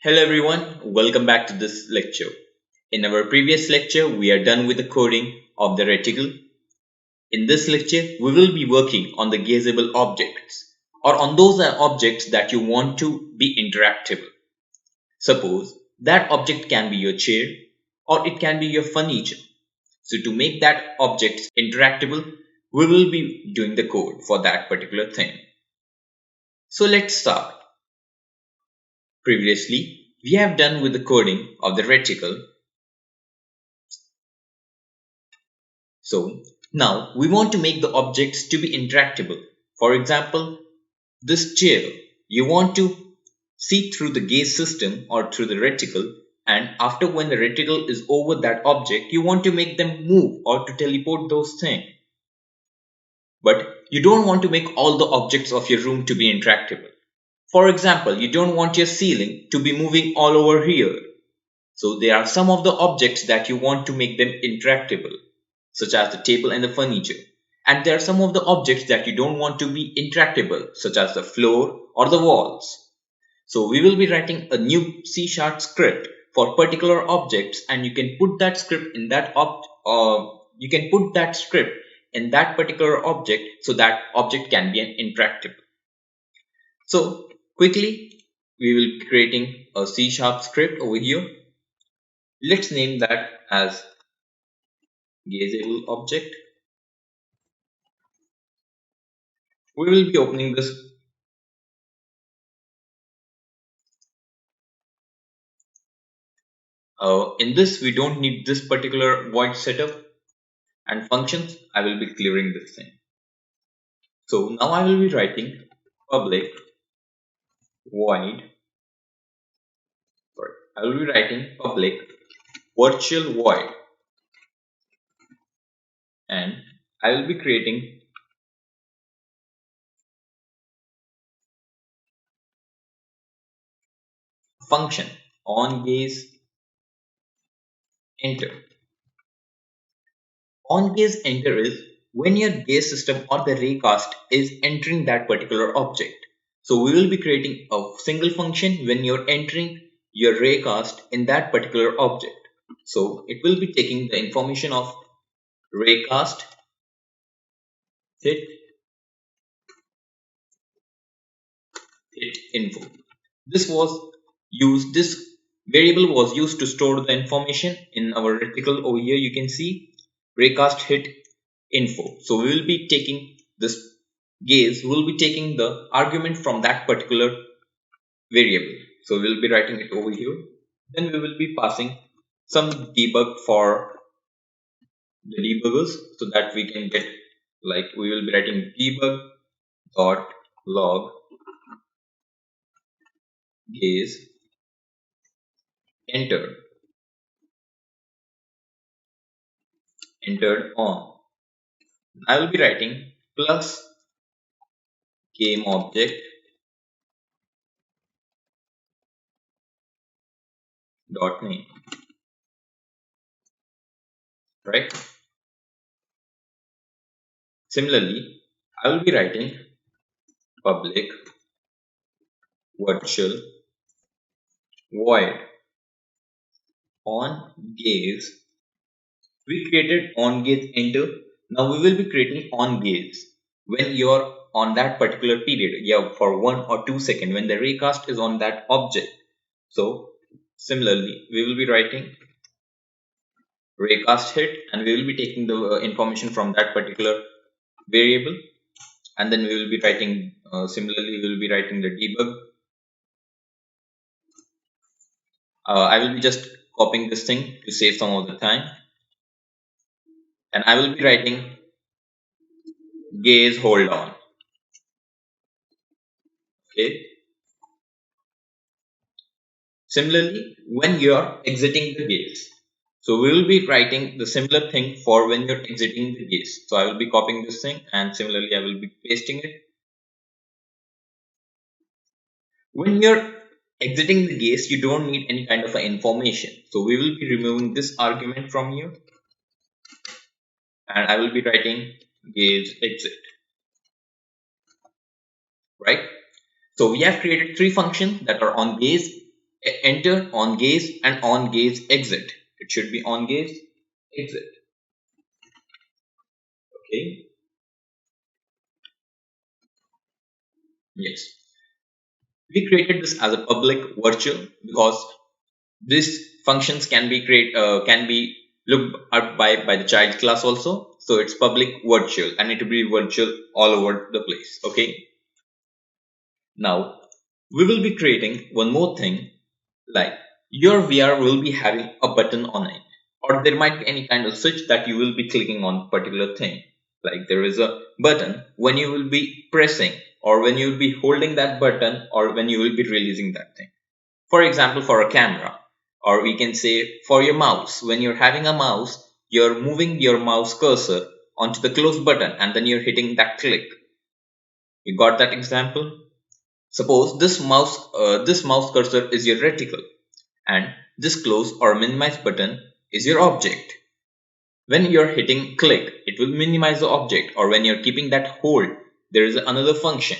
Hello everyone, welcome back to this lecture. In our previous lecture, we are done with the coding of the reticle. In this lecture, we will be working on the gazeable objects or on those objects that you want to be interactable. Suppose that object can be your chair or it can be your furniture. So to make that object interactable, we will be doing the code for that particular thing. So let's start. Previously, we have done with the coding of the reticle. So now we want to make the objects to be interactable. For example, this chair, you want to see through the gaze system or through the reticle, and after when the reticle is over that object, you want to make them move or to teleport those things. But you don't want to make all the objects of your room to be interactable. For example, you don't want your ceiling to be moving all over here. So there are some of the objects that you want to make them interactable, such as the table and the furniture. And there are some of the objects that you don't want to be interactable, such as the floor or the walls. So we will be writing a new C# script for particular objects, and you can put that script in that script in that particular object so that object can be an interactable. So quickly we will be creating a C# script over here. Let's name that as gazeable object. We will be opening this. In this, we don't need this particular void setup and functions. I will be clearing this thing. So now I will be writing public void. Sorry, I will be writing public virtual void, and I will be creating function on gaze enter. On gaze enter is when your gaze system or the raycast is entering that particular object. So we will be creating a single function when you're entering your raycast in that particular object. So it will be taking the information of raycast hit info. This variable was used to store the information in our reticle. Over here you can see raycast hit info. So we will be taking this gaze, we will be taking the argument from that particular variable. So we will be writing it over here. Then we will be passing some debug for the debuggers so that we can get, like, we will be writing debug dot log gaze entered on. I will be writing plus game object dot name, right? Similarly, I will be writing public virtual void on gaze. We created on gaze enter. Now we will be creating on gaze when you're on that particular period, yeah, for 1 or 2 seconds when the raycast is on that object. So similarly, we will be writing raycast hit, and we will be taking the information from that particular variable, and then we will be writing similarly we will be writing the debug. I will be just copying this thing to save some of the time, and I will be writing gaze hold on. Okay. Similarly, when you are exiting the gaze, so we will be writing the similar thing for when you're exiting the gaze. So I will be copying this thing, and similarly I will be pasting it. When you're exiting the gaze, you don't need any kind of information. So we will be removing this argument from here, and I will be writing gaze exit, right? So we have created three functions that are on gaze, enter, on gaze, and on gaze exit. It should be on gaze exit. Okay. Yes. We created this as a public virtual because these functions can be looked up by the child class also. So it's public virtual and it will be virtual all over the place. Okay. Now we will be creating one more thing, like your VR will be having a button on it, or there might be any kind of switch that you will be clicking on particular thing. Like there is a button when you will be pressing, or when you will be holding that button, or when you will be releasing that thing. For example, for a camera, or we can say for your mouse, when you're having a mouse, you're moving your mouse cursor onto the close button and then you're hitting that click. You got that example? Suppose this mouse cursor is your reticle and this close or minimize button is your object. When you're hitting click, it will minimize the object, or when you're keeping that hold, there is another function,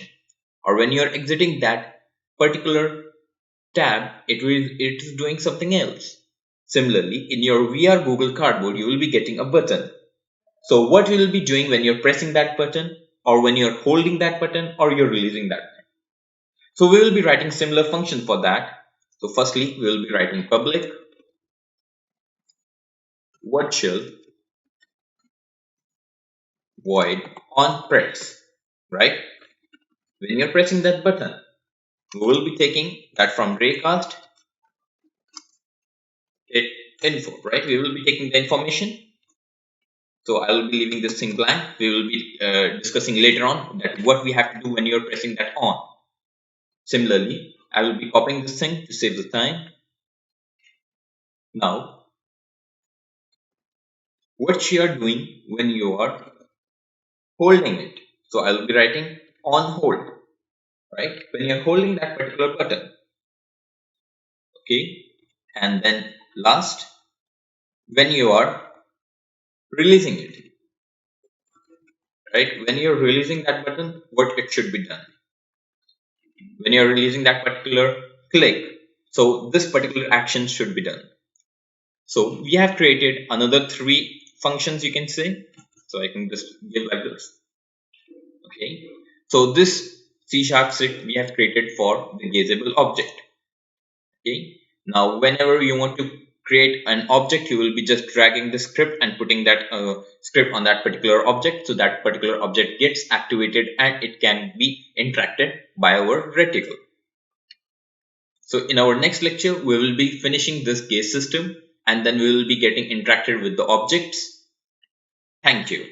or when you're exiting that particular tab, it is doing something else. Similarly, in your VR Google Cardboard, you will be getting a button. So what you will be doing when you're pressing that button, or when you're holding that button, or you're releasing that button. So we will be writing similar function for that. So firstly, we will be writing public virtual void on press, right? When you're pressing that button, we will be taking that from raycast it info, right? We will be taking the information. So I will be leaving this thing blank. We will be discussing later on that what we have to do when you're pressing that on. Similarly, I will be copying this thing to save the time. Now, what you are doing when you are holding it. So I will be writing on hold, right? When you're holding that particular button, okay? And then last, when you are releasing it, right? When you're releasing that button, what it should be done. When you're releasing that particular click, so this particular action should be done. So we have created another 3 functions, you can say. So I can just give like this. Okay. So this C# script we have created for the gazeable object. Okay. Now whenever you want to create an object, you will be just dragging the script and putting that script on that particular object, so that particular object gets activated and it can be interacted by our reticle. So in our next lecture, we will be finishing this gaze system and then we will be getting interacted with the objects. Thank you.